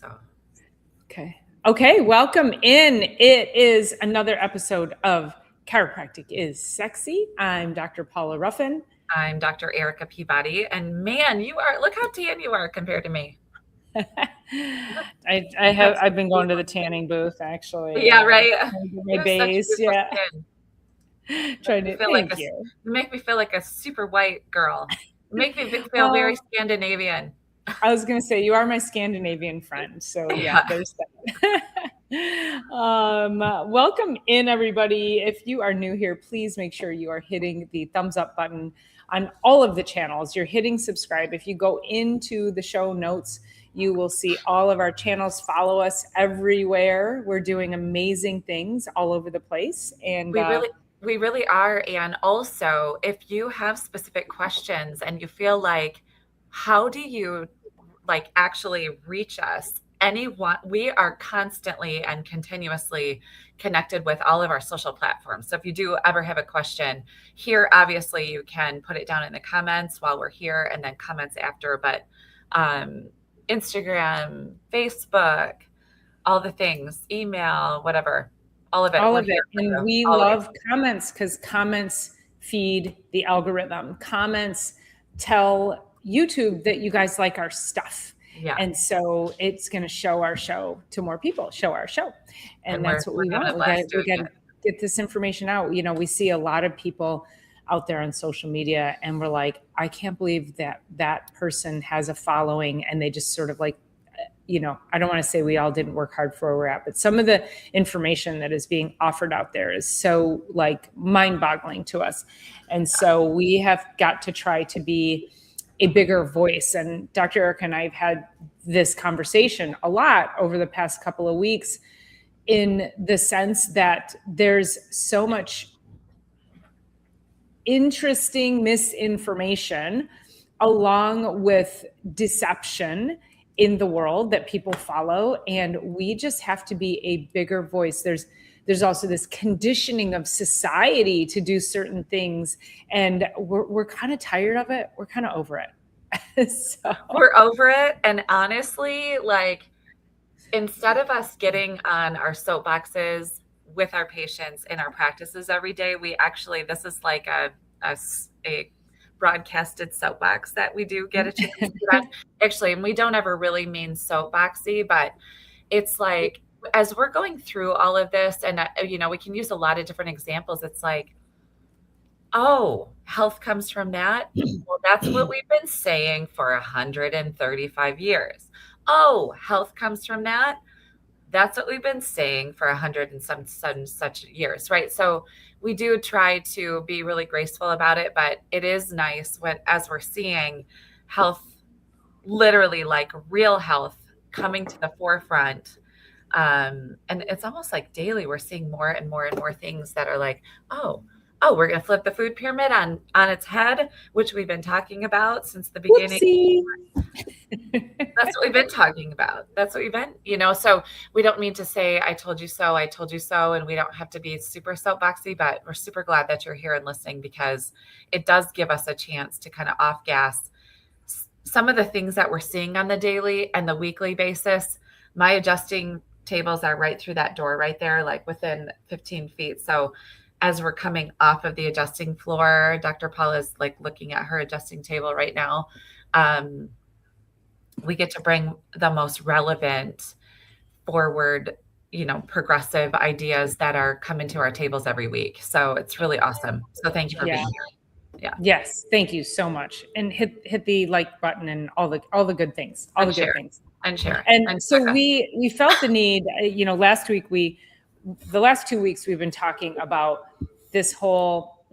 So. Okay. Welcome in. It is another episode of Chiropractic Is Sexy. I'm Dr. Paula Ruffin. I'm Dr. Erica Peabody. And man, look how tan you are compared to me. I've been going to the tanning booth actually. Yeah, right. My base. Yeah. Trying to thank you. You make me feel like a super white girl. You make me feel very Scandinavian. I was going to say, you are my Scandinavian friend. So yeah. There's that. Welcome in, everybody. If you are new here, please make sure you are hitting the thumbs up button on all of the channels. You're hitting subscribe. If you go into the show notes, you will see all of our channels. Follow us everywhere. We're doing amazing things all over the place. And we really are. And also, if you have specific questions and you feel like, how do you actually reach us? We are constantly and continuously connected with all of our social platforms. So if you do ever have a question here, obviously you can put it down in the comments while we're here and then comments after, but Instagram, Facebook, all the things, email, whatever, all of it. And we love comments because comments feed the algorithm. Comments tell YouTube that you guys like our stuff. Yeah. And so it's going to show our show to more people, show our show. And that's what we want. We got to get this information out. You know, we see a lot of people out there on social media and we're like, I can't believe that person has a following, and they just sort of like, you know, I don't want to say we all didn't work hard for where we're at, but some of the information that is being offered out there is so like mind-boggling to us. And so we have got to try to be a bigger voice. And Dr. Erica and I have had this conversation a lot over the past couple of weeks, in the sense that there's so much interesting misinformation along with deception in the world that people follow. And we just have to be a bigger voice. There's also this conditioning of society to do certain things. And we're kind of tired of it. We're kind of over it. So. We're over it. And honestly, like, instead of us getting on our soapboxes with our patients in our practices every day, this is like a broadcasted soapbox that we do get a chance to do that. Actually, and we don't ever really mean soapboxy, but it's like, as we're going through all of this, and you know, we can use a lot of different examples. It's like, oh, health comes from that. Well, that's what we've been saying for 135 years. Oh, health comes from that. That's what we've been saying for 100 and some such years, right? So we do try to be really graceful about it, but it is nice as we're seeing health, literally like real health, coming to the forefront. And it's almost like daily we're seeing more and more and more things that are like, oh, we're going to flip the food pyramid on its head, which we've been talking about since the beginning. That's what we've been talking about. That's what we've been, you know, so we don't mean to say, I told you so, and we don't have to be super soapboxy, but we're super glad that you're here and listening, because it does give us a chance to kind of off gas some of the things that we're seeing on the daily and the weekly basis. My adjusting tables are right through that door right there, like within 15 feet. So as we're coming off of the adjusting floor, Dr. Paula is like looking at her adjusting table right now. We get to bring the most relevant, forward, you know, progressive ideas that are coming to our tables every week. So it's really awesome. So thank you for being here. Yeah. Yes. Thank you so much. And hit the like button and all the good things, good things. And share. And so we felt the need, you know, the last 2 weeks we've been talking about this whole,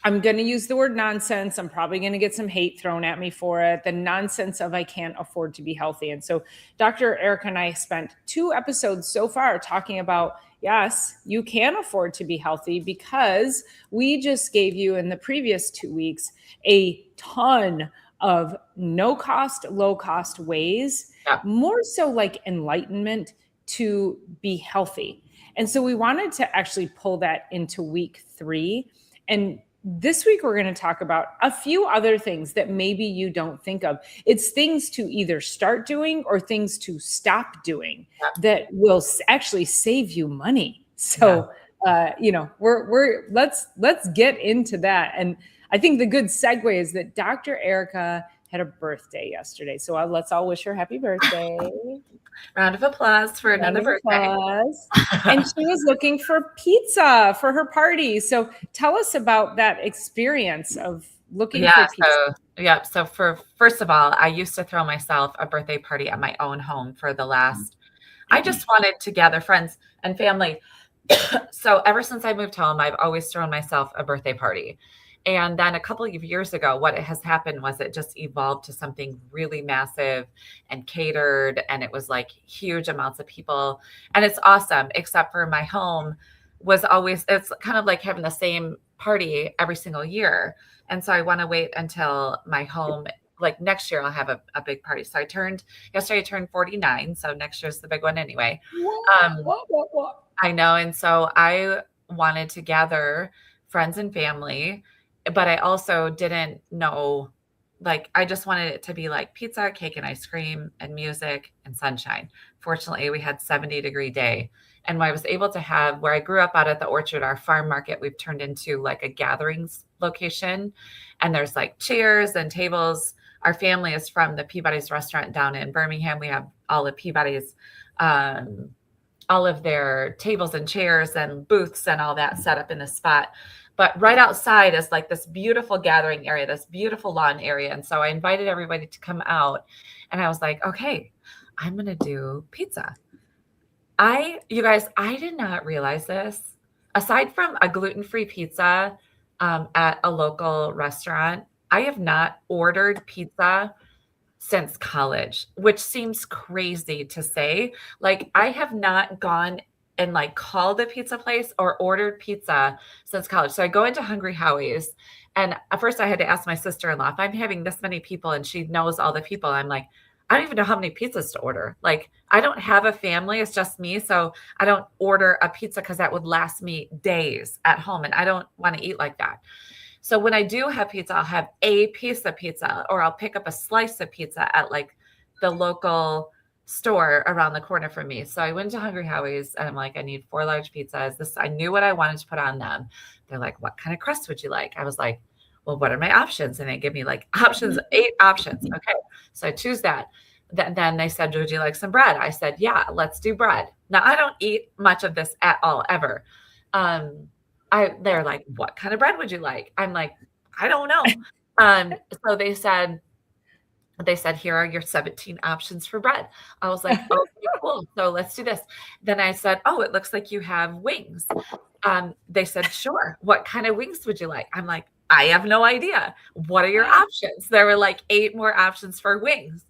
I'm going to use the word nonsense. I'm probably going to get some hate thrown at me for it. The nonsense of I can't afford to be healthy. And so Dr. Erica and I spent 2 episodes so far talking about, yes, you can afford to be healthy, because we just gave you in the previous 2 weeks a ton of no cost, low cost ways, more so like enlightenment to be healthy. And so we wanted to actually pull that into week 3 and this week, we're going to talk about a few other things that maybe you don't think of. It's things to either start doing or things to stop doing that will actually save you money. So, let's get into that. And I think the good segue is that Dr. Erica had a birthday yesterday. So let's all wish her happy birthday. Round of applause for another birthday. And she was looking for pizza for her party. So tell us about that experience of looking for pizza. So first of all, I used to throw myself a birthday party at my own home for the last, I just wanted to gather friends and family. So ever since I moved home, I've always thrown myself a birthday party. And then a couple of years ago, what has happened was it just evolved to something really massive and catered. And it was like huge amounts of people. And it's awesome, except for my home was always, it's kind of like having the same party every single year. And so I want to wait until my home, like next year, I'll have a big party. So yesterday I turned 49. So next year's the big one anyway. What? I know. And so I wanted to gather friends and family, but I also didn't know, like, I just wanted it to be like pizza, cake, and ice cream and music and sunshine. Fortunately, we had 70-degree day. And when I was able to have, where I grew up out at the orchard, our farm market, we've turned into like a gatherings location. And there's like chairs and tables. Our family is from the Peabody's restaurant down in Birmingham. We have all of Peabody's, all of their tables and chairs and booths and all that set up in the spot. But right outside is like this beautiful gathering area, this beautiful lawn area. And so I invited everybody to come out and I was like, okay, I'm going to do pizza. You guys, I did not realize this. Aside from a gluten-free pizza at a local restaurant, I have not ordered pizza since college, which seems crazy to say. Like, I have not gone and like called a pizza place or ordered pizza since college. So I go into Hungry Howie's, and at first I had to ask my sister-in-law, if I'm having this many people and she knows all the people, I'm like, I don't even know how many pizzas to order. Like, I don't have a family. It's just me. So I don't order a pizza because that would last me days at home. And I don't want to eat like that. So when I do have pizza, I'll have a piece of pizza, or I'll pick up a slice of pizza at like the local store around the corner from me. So I went to Hungry Howie's and I'm like, I need 4 large pizzas. I knew what I wanted to put on them. They're like, what kind of crust would you like? I was like, well, what are my options? And they give me like options, 8 options. Okay. So I choose that. Then they said, would you like some bread? I said, yeah, let's do bread. Now I don't eat much of this at all, ever. They're like, what kind of bread would you like? I'm like, I don't know. So they said, here are your 17 options for bread. I was like, okay, cool. So let's do this. Then I said, oh, it looks like you have wings. They said, sure. What kind of wings would you like? I'm like, I have no idea. What are your options? There were like 8 more options for wings.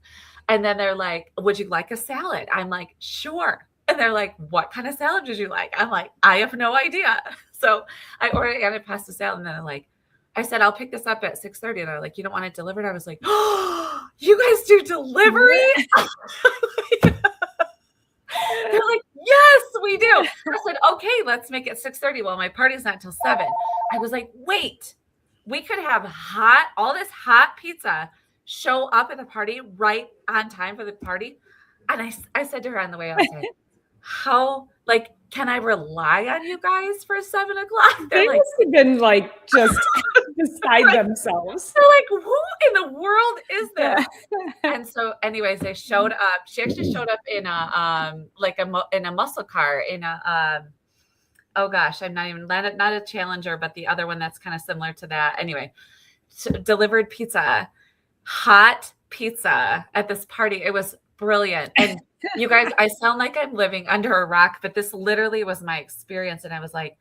And then they're like, would you like a salad? I'm like, sure. And they're like, what kind of salad would you like? I'm like, I have no idea. So I ordered antipasta salad, and then I said, I'll pick this up at 6:30. And they're like, you don't want it delivered? I was like, oh, you guys do delivery? They're like, yes, we do. I said, okay, let's make it 6:30. Well, my party's not till 7. I was like, wait, we could have all this hot pizza show up at the party right on time for the party. And I said to her on the way, I was like, how, like, can I rely on you guys for 7 o'clock? They must have been like just beside themselves. They're like, who in the world is this? And so anyways, they showed up. She actually showed up in a muscle car in a, oh gosh, I'm not a Challenger, but the other one that's kind of similar to that. Anyway, delivered pizza, hot pizza at this party. It was brilliant. And you guys, I sound like I'm living under a rock, but this literally was my experience. And I was like,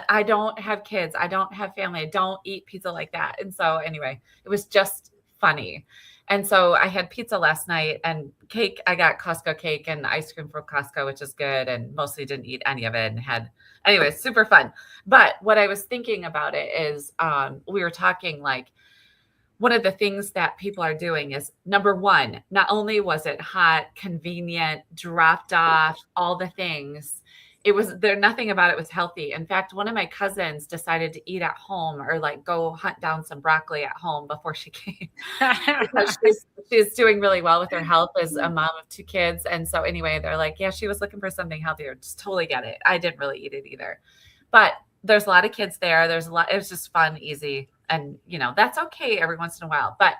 I don't have kids. I don't have family. I don't eat pizza like that. And so anyway, it was just funny. And so I had pizza last night and cake. I got Costco cake and ice cream from Costco, which is good. And mostly didn't eat any of it and anyway, super fun. But what I was thinking about it is we were talking like, one of the things that people are doing is, number one, not only was it hot, convenient, dropped off, all the things, nothing about it was healthy. In fact, one of my cousins decided to eat at home or like go hunt down some broccoli at home before she came because she's doing really well with her health as a mom of 2 kids. And so anyway, they're like, yeah, she was looking for something healthier. Just totally get it. I didn't really eat it either. But there's a lot of kids there. There's a lot, it was just fun, easy. And that's okay every once in a while. But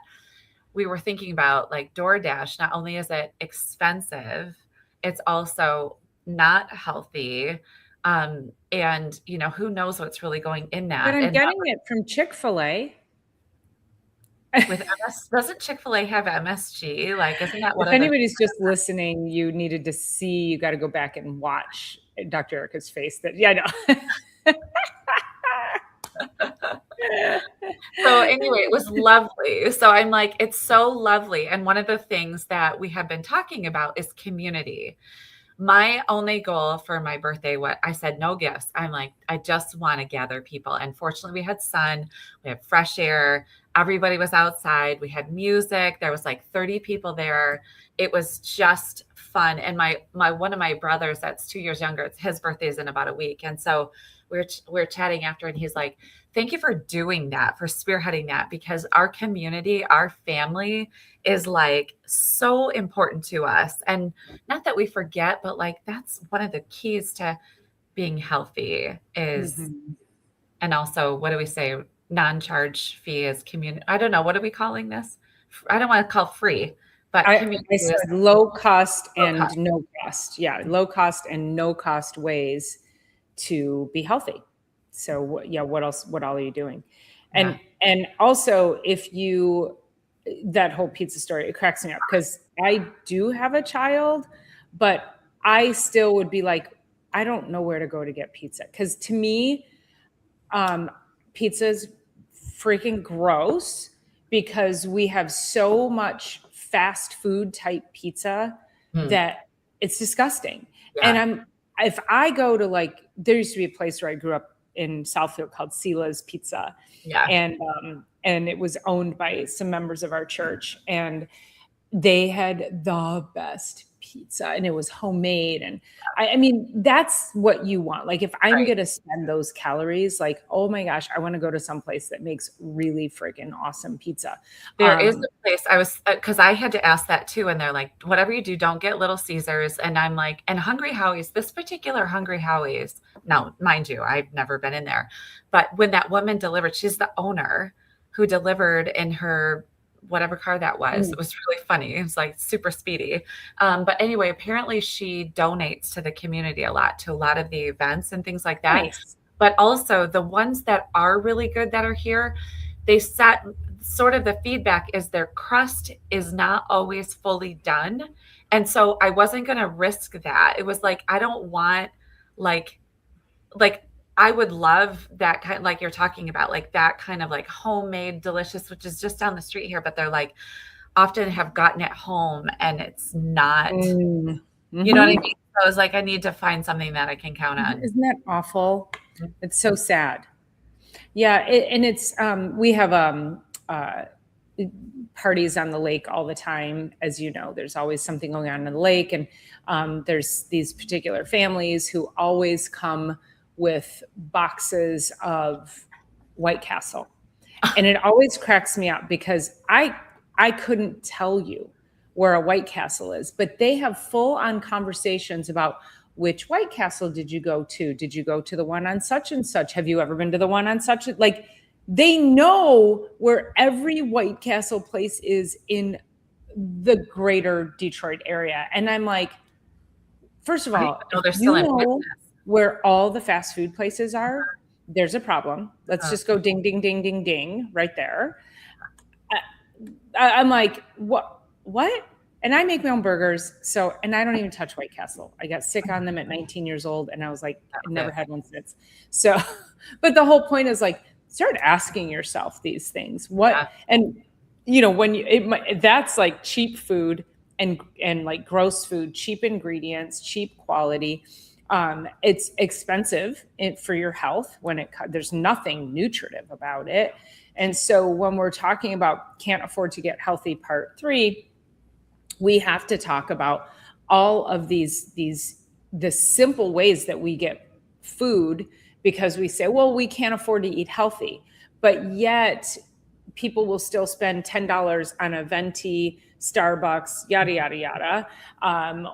we were thinking about like DoorDash. Not only is it expensive, it's also not healthy. And who knows what's really going in that. But I'm and getting it from Chick-fil-A. with doesn't Chick-fil-A have MSG? Like, isn't that what? If anybody's just listening, you needed to see, you got to go back and watch Dr. Erica's face. I know. So anyway, it was lovely. So I'm like, it's so lovely. And one of the things that we have been talking about is community. My only goal for my birthday, what I said, no gifts. I'm like, I just want to gather people. And fortunately, we had sun, we had fresh air. Everybody was outside. We had music. There was like 30 people there. It was just fun. And my one of my brothers that's 2 years younger, his birthday is in about a week. And so we're chatting after, and he's like, thank you for doing that, for spearheading that, because our community, our family is like so important to us. And not that we forget, but like that's one of the keys to being healthy is, and also, what do we say? Non-charge fee is community. I don't know. What are we calling this? I don't want to call free, but I said low cost and no cost. Yeah. Low cost and no cost ways to be healthy. So what else, what all are you doing? And also, if that whole pizza story, it cracks me up because I do have a child, but I still would be like, I don't know where to go to get pizza. Cause to me, pizza's freaking gross because we have so much fast food type pizza that it's disgusting. Yeah. And if I go to there used to be a place where I grew up in Southfield called Sila's Pizza. Yeah. And it was owned by some members of our church, and they had the best pizza, and it was homemade. And I mean, that's what you want. Like, if I'm going to spend those calories, like, oh my gosh, I want to go to some place that makes really freaking awesome pizza. There is a place because I had to ask that too. And they're like, whatever you do, don't get Little Caesars. And I'm like, and Hungry Howie's, this particular Hungry Howie's. Now, mind you, I've never been in there, but when that woman delivered, she's the owner who delivered in her whatever car that was. It was really funny. It was like super speedy. But anyway, apparently she donates to the community a lot, to a lot of the events and things like that. Nice. But also the ones that are really good that are here, they set sort of the feedback is their crust is not always fully done. And so I wasn't going to risk that. It was like, I don't want like I would love that kind, like you're talking about, like that kind of like homemade delicious, which is just down the street here, but they're like often have gotten it home and it's not, you know what I mean? So I was like, I need to find something that I can count on. Isn't that awful? It's so sad. Yeah. And it's, we have parties on the lake all the time. As you know, there's always something going on in the lake. And there's these particular families who always come with boxes of White Castle. And it always cracks me up because I couldn't tell you where a White Castle is, but they have full on conversations about which White Castle did you go to? Did you go to the one on such and such? Have you ever been to the one on such? Like, they know where every White Castle place is in the greater Detroit area. And I'm like, first of all, where all the fast food places are, there's a problem. Let's just go ding, ding, ding, ding, ding right there. I'm like, what? And I make my own burgers. And I don't even touch White Castle. I got sick on them at 19 years old. And I was like, I never had one since. So, but the whole point is like, start asking yourself these things. And that's like cheap food and like gross food, cheap ingredients, cheap quality. It's expensive for your health there's nothing nutritive about it. And so when we're talking about can't afford to get healthy part 3, we have to talk about all of these the simple ways that we get food, because we say, well, we can't afford to eat healthy, but yet people will still spend $10 on a venti, Starbucks, yada, yada, yada.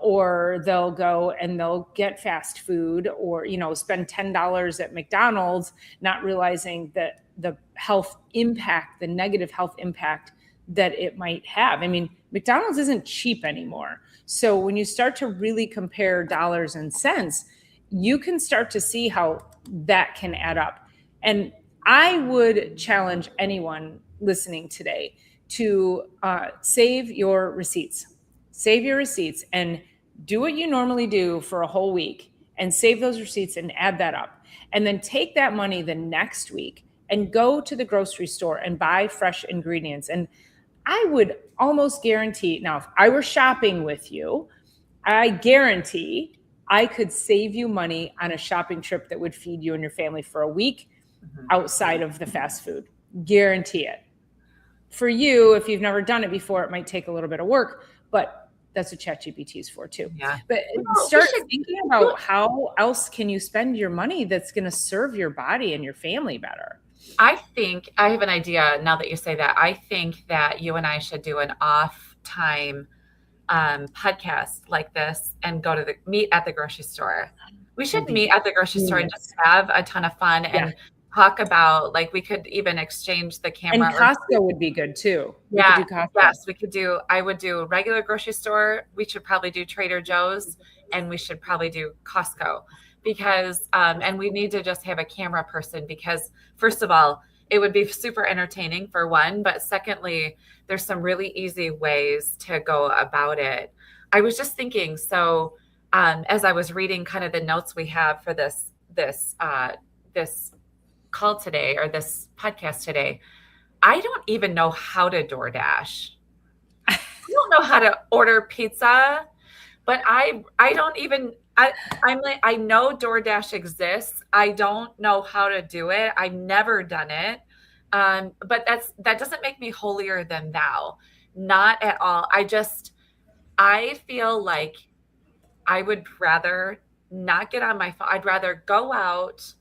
Or they'll go and they'll get fast food, or, spend $10 at McDonald's, not realizing that the health impact, the negative health impact that it might have. I mean, McDonald's isn't cheap anymore. So when you start to really compare dollars and cents, you can start to see how that can add up. And I would challenge anyone listening today to save your receipts. Save your receipts and do what you normally do for a whole week, and save those receipts and add that up. And then take that money the next week and go to the grocery store and buy fresh ingredients. And I would almost guarantee, now, if I were shopping with you, I guarantee I could save you money on a shopping trip that would feed you and your family for a week outside of the fast food. Guarantee it. For you, if you've never done it before, it might take a little bit of work, but that's what ChatGPT is for too. Yeah. But start thinking about how else can you spend your money that's going to serve your body and your family better. I think I have an idea now that you say that. I think that you and I should do an off time podcast like this and go to meet at the grocery store. We should meet at the grocery store and just have a ton of fun and talk about, like, we could even exchange the camera. And Costco would be good too. Yeah. Yes, we could do, I would do regular grocery store. We should probably do Trader Joe's, and we should probably do Costco, because, and we need to just have a camera person, because first of all, it would be super entertaining for one, but secondly, there's some really easy ways to go about it. I was just thinking, so as I was reading kind of the notes we have for this call today, or this podcast today, I don't even know how to DoorDash. I don't know how to order pizza, but I'm like, I know DoorDash exists. I don't know how to do it. I've never done it. But that doesn't make me holier than thou. Not at all. I feel like I would rather not get on my phone. I'd rather go out,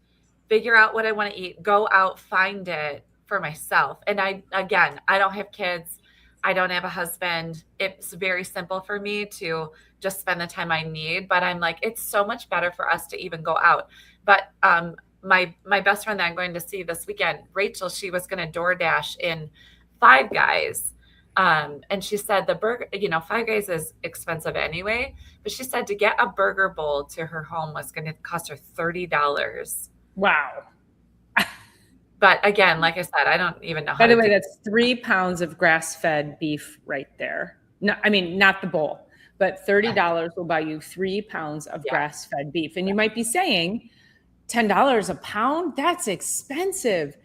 figure out what I want to eat, go out, find it for myself. And I don't have kids. I don't have a husband. It's very simple for me to just spend the time I need. But I'm like, it's so much better for us to even go out. But my best friend that I'm going to see this weekend, Rachel, she was going to DoorDash in Five Guys. And she said the burger, Five Guys is expensive anyway, but she said to get a burger bowl to her home was going to cost her $30. Wow. But again, like I said, I don't even know how. By the way, that's 3 pounds of grass-fed beef right there. No, I mean, not the bowl, but $30 will buy you 3 pounds of grass-fed beef. And you might be saying, $10 a pound? That's expensive.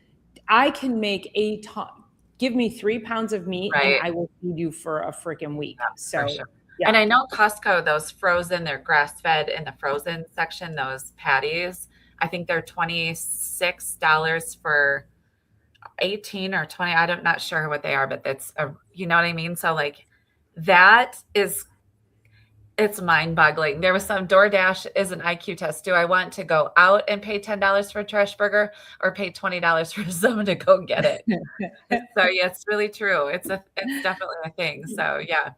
I can make a ton. Give me 3 pounds of meat, and I will feed you for a freaking week. So, sure. And I know Costco, those frozen, they're grass-fed in the frozen section, those patties, I think they're $26 for 18 or 20. I'm not sure what they are, but that's you know what I mean? So like it's mind boggling. There was some DoorDash is an IQ test. Do I want to go out and pay $10 for a trash burger, or pay $20 for someone to go get it? So yeah, it's really true. It's definitely a thing. So yeah.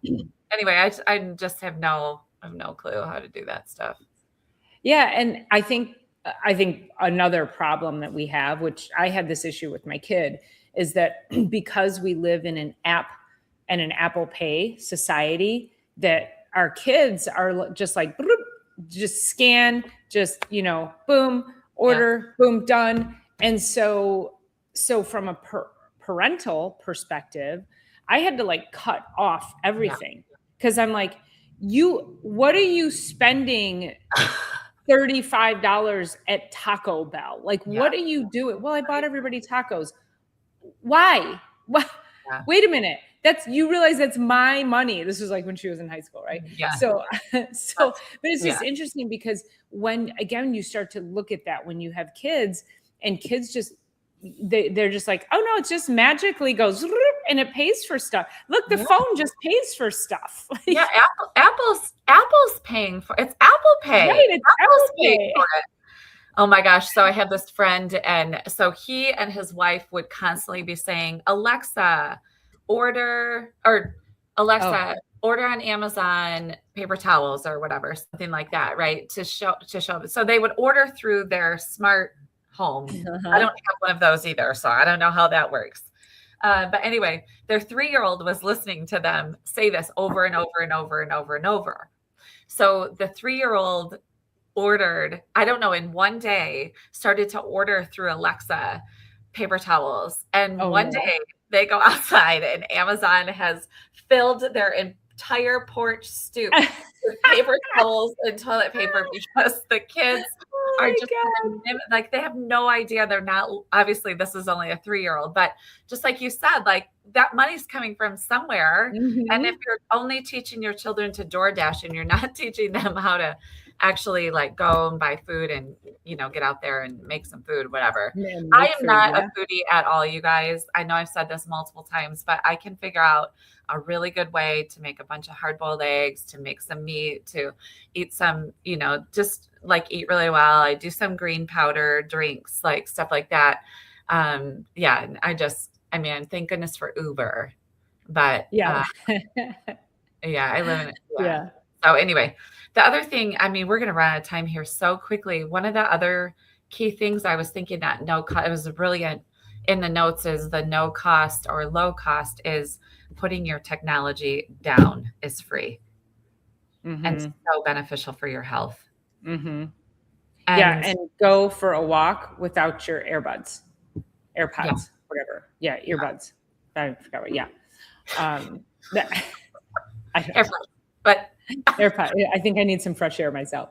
Anyway, I just have no clue how to do that stuff. Yeah. And I think another problem that we have, which I had this issue with my kid, is that because we live in an app and an Apple Pay society, that our kids are just like, just scan, just, boom, order, boom, done. And so from a parental perspective, I had to like cut off everything, because I'm like, what are you spending $35 at Taco Bell? Like, what are you doing? Well, I bought everybody tacos. Why? What? Yeah. Wait a minute. You realize that's my money. This was like when she was in high school, right? Yeah. So, but it's just interesting, because when, again, you start to look at that when you have kids, and kids just they're just like, oh no, it just magically goes and it pays for stuff. Look, the phone just pays for stuff. Yeah, Apple's paying for it's Apple Pay. Right, it's Apple's Apple paying Pay. for it. Oh my gosh. So I had this friend, and so he and his wife would constantly be saying, Alexa, order or Alexa, order on Amazon paper towels or whatever, something like that, right? To show. So they would order through their smart home. I don't have one of those either, so I don't know how that works. But anyway, their 3-year-old was listening to them say this over and over and over and over and over. So the 3-year-old ordered, I don't know, in one day, started to order through Alexa paper towels. And one day they go outside and Amazon has filled their entire porch stoop with paper towels and toilet paper because the kids are just like, they have no idea. They're not, obviously this is only a 3-year-old, but just like you said, like that money's coming from somewhere. And if you're only teaching your children to DoorDash and you're not teaching them how to actually like go and buy food and, you know, get out there and make some food, whatever. I am not a foodie at all, you guys. I know I've said this multiple times, but I can figure out a really good way to make a bunch of hard-boiled eggs, to make some meat, to eat some, you know, just like eat really well. I do some green powder drinks, like stuff like that. Yeah. And I mean, thank goodness for Uber, but yeah, I live in it. Yeah. So anyway, the other thing, I mean, we're going to run out of time here so quickly. One of the other key things I was thinking that it was brilliant in the notes is the no cost or low cost is putting your technology down is free and so beneficial for your health. And go for a walk without your AirPods, whatever. Yeah, earbuds. I forgot what. Yeah. But AirPod. I think I need some fresh air myself.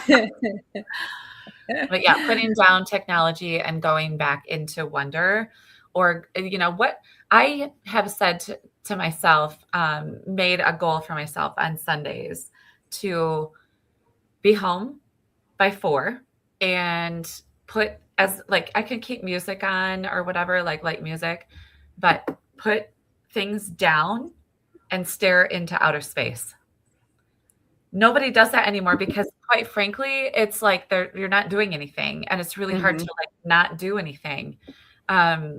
But yeah, putting down technology and going back into wonder, or, you know, what I have said to myself, made a goal for myself on Sundays to be home by 4 and put as like, I can keep music on or whatever, like light music, but put things down and stare into outer space. Nobody does that anymore because quite frankly, it's like you're not doing anything and it's really hard to like not do anything.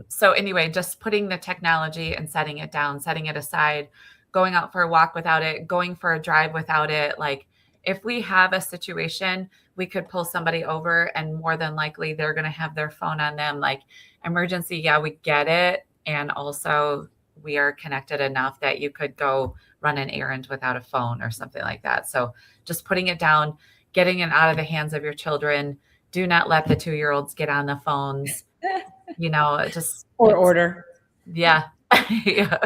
So anyway, just putting the technology and setting it down, setting it aside, going out for a walk without it, going for a drive without it. Like if we have a situation, we could pull somebody over and more than likely they're going to have their phone on them. Like emergency. Yeah, we get it. And also we are connected enough that you could go run an errand without a phone or something like that. So just putting it down, getting it out of the hands of your children. Do not let the 2-year-olds get on the phones, you know, order. Yeah. Yeah.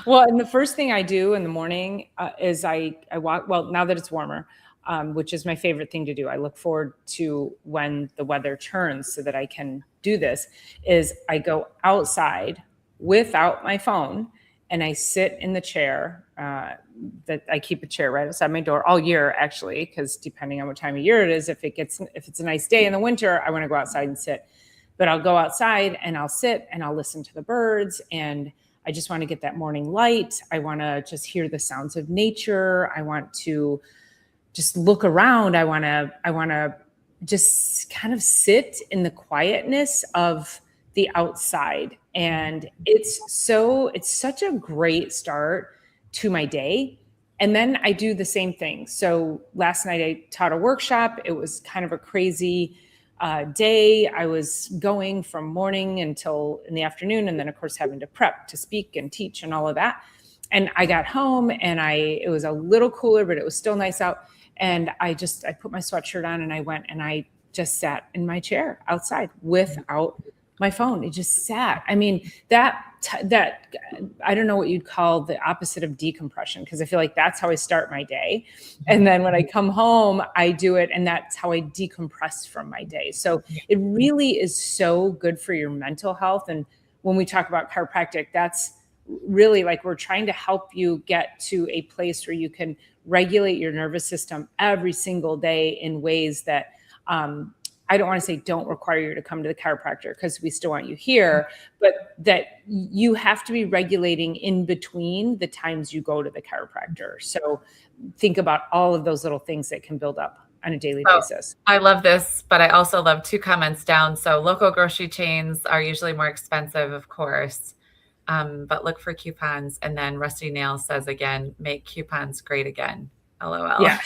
Well, and the first thing I do in the morning is I walk, well, now that it's warmer, which is my favorite thing to do. I look forward to when the weather turns so that I can do this, is I go outside without my phone and I sit in the chair that I keep a chair right outside my door all year, actually, because depending on what time of year it is, if it's a nice day in the winter, I want to go outside and sit. But I'll go outside and I'll sit and I'll listen to the birds, and I just want to get that morning light. I want to just hear the sounds of nature. I want to just look around. I want to just kind of sit in the quietness of the outside. And it's such a great start to my day. And then I do the same thing. So last night I taught a workshop. It was kind of a crazy day. I was going from morning until in the afternoon, and then of course having to prep to speak and teach and all of that. And I got home and it was a little cooler, but it was still nice out. And I put my sweatshirt on and I went and I just sat in my chair outside without my phone. It just sat. I mean, that I don't know what you'd call the opposite of decompression, because I feel like that's how I start my day. And then when I come home, I do it, and that's how I decompress from my day. So it really is so good for your mental health. And when we talk about chiropractic, that's really like we're trying to help you get to a place where you can regulate your nervous system every single day in ways that I don't want to say don't require you to come to the chiropractor because we still want you here, but that you have to be regulating in between the times you go to the chiropractor. So think about all of those little things that can build up on a daily basis. I love this, but I also love 2 comments down. So local grocery chains are usually more expensive, of course, but look for coupons. And then Rusty Nail says again, make coupons great again. LOL. Yeah.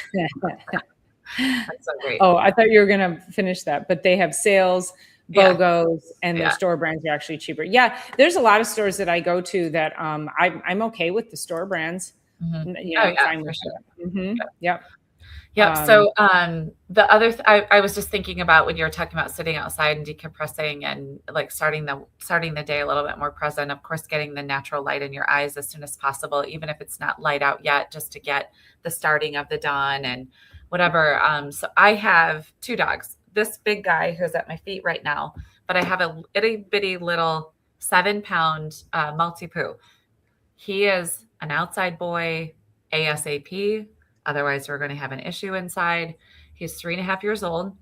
That's so great. Oh, I thought you were going to finish that, but they have sales, BOGOs, and their store brands are actually cheaper. Yeah, there's a lot of stores that I go to that I'm okay with the store brands. Fine with that. Yep. Yep. So the other, I was just thinking about when you were talking about sitting outside and decompressing and like starting the day a little bit more present. Of course, getting the natural light in your eyes as soon as possible, even if it's not light out yet, just to get the starting of the dawn and whatever. So I have 2 dogs. This big guy who's at my feet right now, but I have a itty bitty little 7-pound Maltipoo. He is an outside boy ASAP. Otherwise, we're going to have an issue inside. He's 3.5 years old.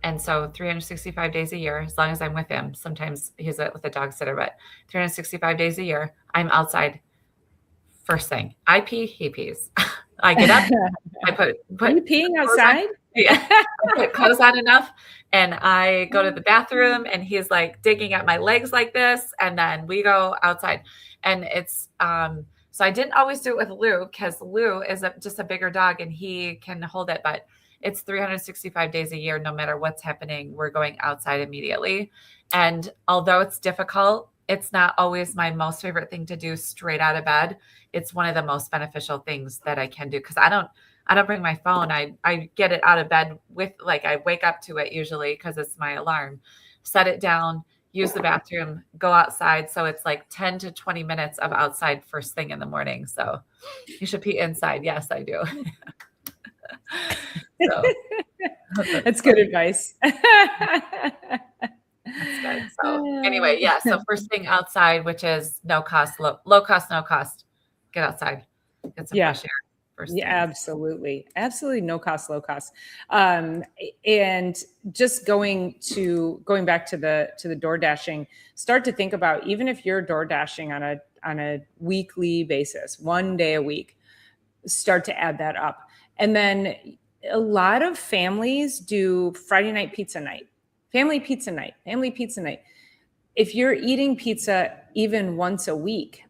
And so 365 days a year, as long as I'm with him. Sometimes he's with a dog sitter, but 365 days a year, I'm outside first thing. I pee, he pees. I get up, I put Are you peeing outside? Yeah. I put clothes on enough and I go to the bathroom and he's like digging at my legs like this. And then we go outside and it's, so I didn't always do it with Lou because Lou is just a bigger dog and he can hold it, but it's 365 days a year. No matter what's happening, we're going outside immediately. And although it's difficult, it's not always my most favorite thing to do straight out of bed. It's one of the most beneficial things that I can do because I don't bring my phone. I get it out of bed with I wake up to it usually because it's my alarm, set it down, use the bathroom, go outside. So it's like 10 to 20 minutes of outside first thing in the morning. So you should pee inside. Yes, I do. So that's good advice. That's good. So anyway, yeah. So first thing outside, which is no cost, low cost, no cost. Get outside, get some fresh air. Yeah, absolutely. Absolutely. No cost, low cost. And just going back to the door dashing, start to think about, even if you're door dashing on a weekly basis, 1 day a week, start to add that up. And then a lot of families do Friday night pizza night, family pizza night. If you're eating pizza even once a week,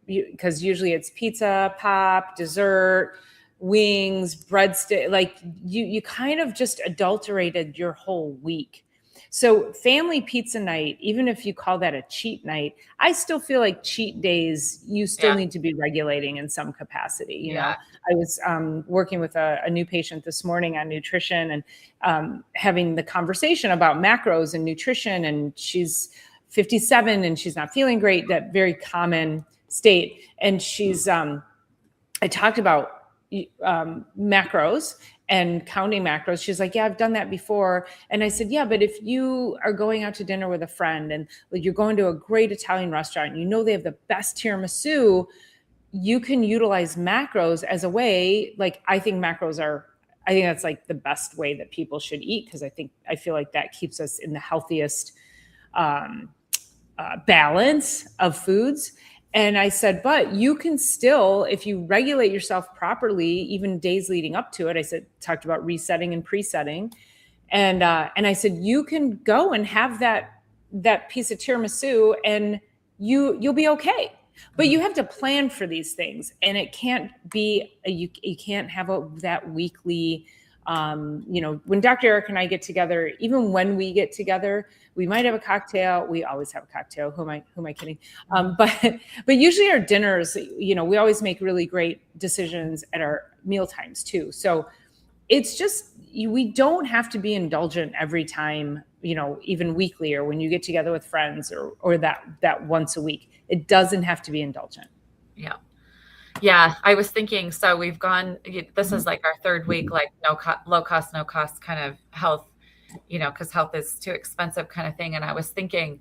because usually it's pizza, pop, dessert, wings, breadstick, you kind of just adulterated your whole week. So family pizza night, even if you call that a cheat night, I still feel like cheat days, you still need to be regulating in some capacity. You know, I was working with a new patient this morning on nutrition and having the conversation about macros and nutrition, and she's 57 and she's not feeling great, that very common state. And she's, I talked about macros and counting macros. She's like, yeah, I've done that before. And I said, yeah, but if you are going out to dinner with a friend and you're going to a great Italian restaurant, and you know they have the best tiramisu, you can utilize macros as a way. I think that's like the best way that people should eat, because I feel like that keeps us in the healthiest balance of foods. And I said, but you can still, if you regulate yourself properly, even days leading up to it, talked about resetting and presetting. And I said, you can go and have that piece of tiramisu and you'll be okay. But you have to plan for these things. And it can't be, you can't have that weekly, when Dr. Eric and I get together, even when we get together, we might have a cocktail. We always have a cocktail. Who am I kidding? But usually our dinners, we always make really great decisions at our meal times too. So it's just, we don't have to be indulgent every time, even weekly, or when you get together with friends or that once a week. It doesn't have to be indulgent. Yeah. Yeah, I was thinking, so we've gone, this is like our third week, low cost, no cost kind of health, because health is too expensive kind of thing. And I was thinking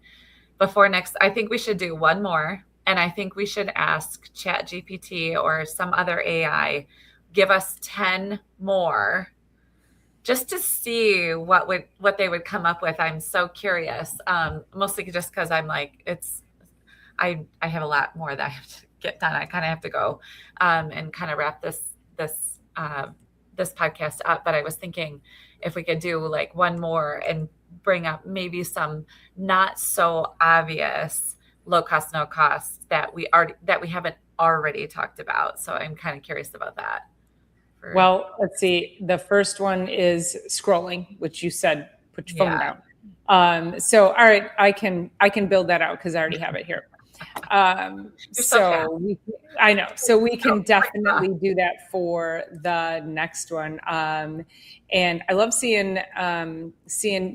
before next, I think we should do one more. And I think we should ask ChatGPT or some other AI, give us 10 more just to see what they would come up with. I'm so curious. Mostly just because I'm like, I have a lot more that I have to get done. I kind of have to go and kind of wrap this this podcast up. But I was thinking if we could do like one more and bring up maybe some not so obvious low cost, no cost that we haven't already talked about. So I'm kind of curious about that. Well, let's see. The first one is scrolling, which you said put your phone down. So all right, I can build that out because I already have it here. I know. So we can definitely do that for the next one. And I love seeing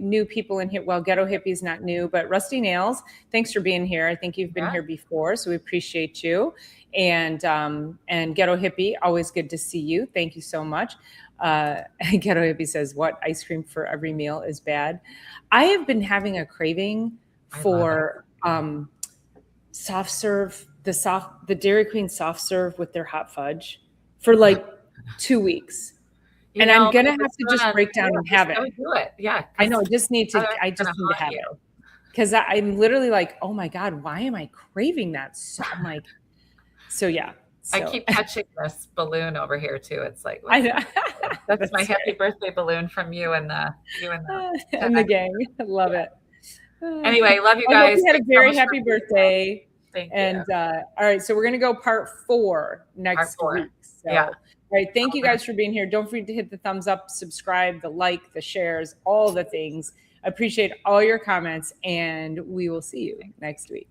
new people in here. Well, Ghetto Hippie's not new, but Rusty Nails, thanks for being here. I think you've been here before, so we appreciate you. And Ghetto Hippie, always good to see you. Thank you so much. Ghetto Hippie says, what ice cream for every meal is bad? I have been having a craving for soft serve, the Dairy Queen soft serve with their hot fudge for like 2 weeks. And I'm going to have to just break down and have it. Do it. Yeah. I know. I just need to have it. Because I'm literally like, oh my God, why am I craving that? So I'm like, so yeah. So. I keep touching this balloon over here too. It's like, I know. That's my happy birthday balloon from you and the gang. I love it. Anyway, love you guys. You had a very happy birthday. Thank you. All right, so we're going to go part 4 next week. So, all right, thank you guys for being here. Don't forget to hit the thumbs up, subscribe, the like, the shares, all the things. I appreciate all your comments, and we will see you next week.